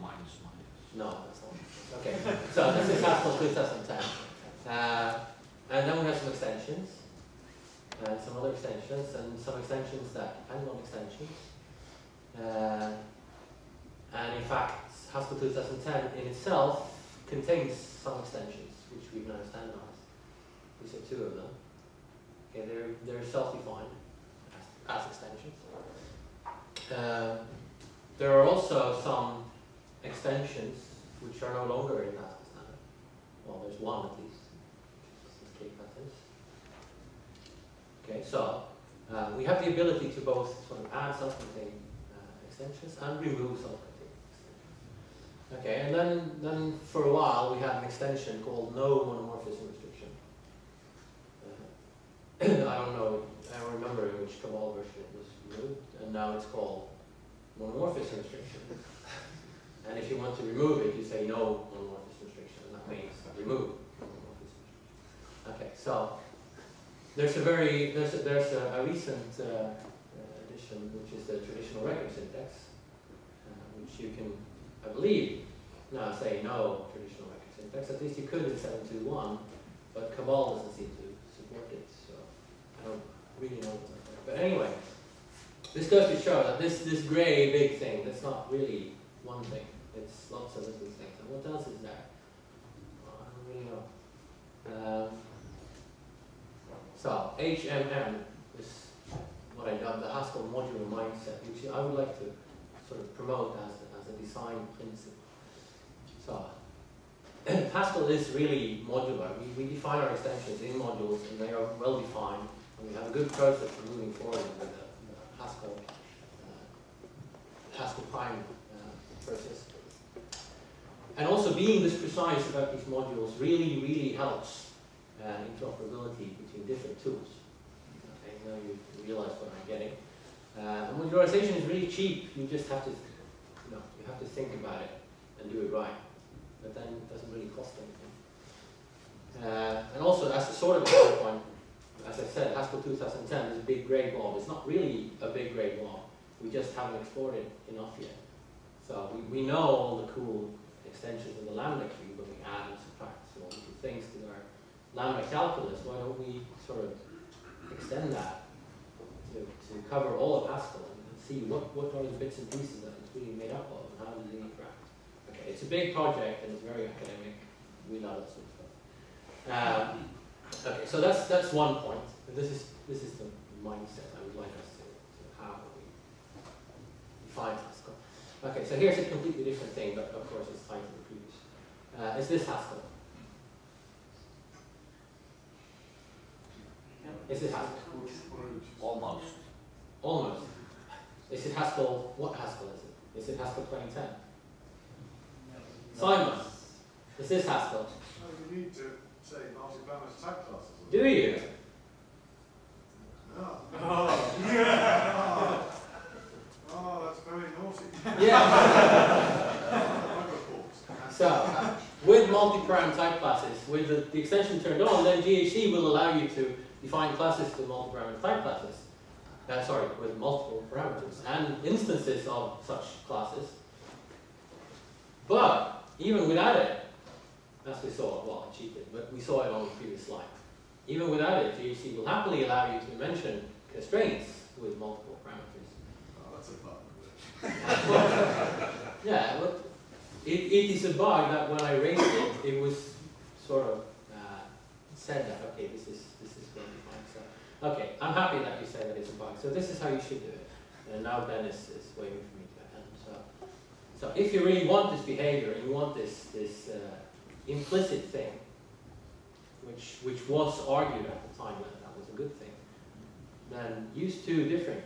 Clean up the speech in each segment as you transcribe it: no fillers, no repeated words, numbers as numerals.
minus. No, that's not. Okay, so this is Haskell 2010. And then we have some extensions, and some other extensions, and some extensions that depend on extensions. And in fact, Haskell 2010 in itself contains some extensions, which we've now standardized. These are two of them. Okay, they're self-defined as extensions. There are also some extensions which are no longer in Haskell standard. Well, there's one at least, which is patterns. Okay, so we have the ability to both sort of add self-contained extensions and remove self-contained extensions. Okay, and then for a while we had an extension called no monomorphism restriction. I don't know, I don't remember in which Cabal version it was removed, and now it's called monomorphism restriction. And if you want to remove it, you say no monomorphism restriction, and that means remove monomorphism restriction. Okay, so there's a recent edition, which is the traditional record syntax, which you can, I believe, now say no traditional record syntax. At least you could in 7.2.1, but Cabal doesn't seem to support it, so I don't really know what's up there. But anyway, this goes to show that this gray big thing, that's not really one thing. It's lots of little things. And what else is there? Well, I don't really know. So HMM is what I dubbed the Haskell modular mindset, which I would like to sort of promote as a design principle. So Haskell is really modular. We define our extensions in modules, and they are well defined. And we have a good process for moving forward with the Haskell prime process. And also being this precise about these modules really, really helps interoperability between different tools. Okay, now you realize what I'm getting. And modularization is really cheap. You just have to, you have to think about it and do it right. But then it doesn't really cost anything. And also, as a sort of a point, as I said, Haskell 2010 is a big gray blob. It's not really a big gray blob. We just haven't explored it enough yet. So we know all the cool extensions of the lambda tree when we add and subtract. So we do things to our lambda calculus. Why don't we sort of extend that to cover all of Haskell and see what are the bits and pieces that it's really made up of and how does it interact? Okay, it's a big project and it's very academic. We know that sort of stuff. Okay, so that's one point. And this is the mindset I would like us to have when we define Haskell. Okay, so here's a completely different thing, but of course it's tied to the previous. Is this Haskell? Is it Haskell? Almost. Almost. Is it Haskell? What Haskell is it? Is it Haskell 2010? Simon, is this Haskell? Oh, you need to say multi-parameter type classes. Do you? No. Oh, yeah. Oh, that's very naughty. Yeah. So, with multi-param type classes, with the extension turned on, then GHC will allow you to define classes to multi-parameter type classes. Sorry, with multiple parameters and instances of such classes. But even without it, as we saw, well, I cheated, but we saw it on the previous slide. Even without it, GHC will happily allow you to mention constraints with multiple parameters. Oh, that's a bug. Yeah, but it is a bug that when I raised it, it was sort of said that, okay, this is going to be fine. So, okay, I'm happy that you say that it's a bug. So this is how you should do it. And now Ben is waiting for me to end. So if you really want this behavior and you want this implicit thing, which was argued at the time that was a good thing, then use two different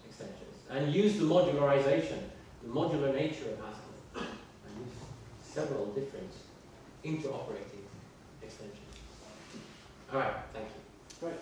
extensions and use the modularization, the modular nature of Haskell, and use several different interoperating extensions. All right, thank you. Right.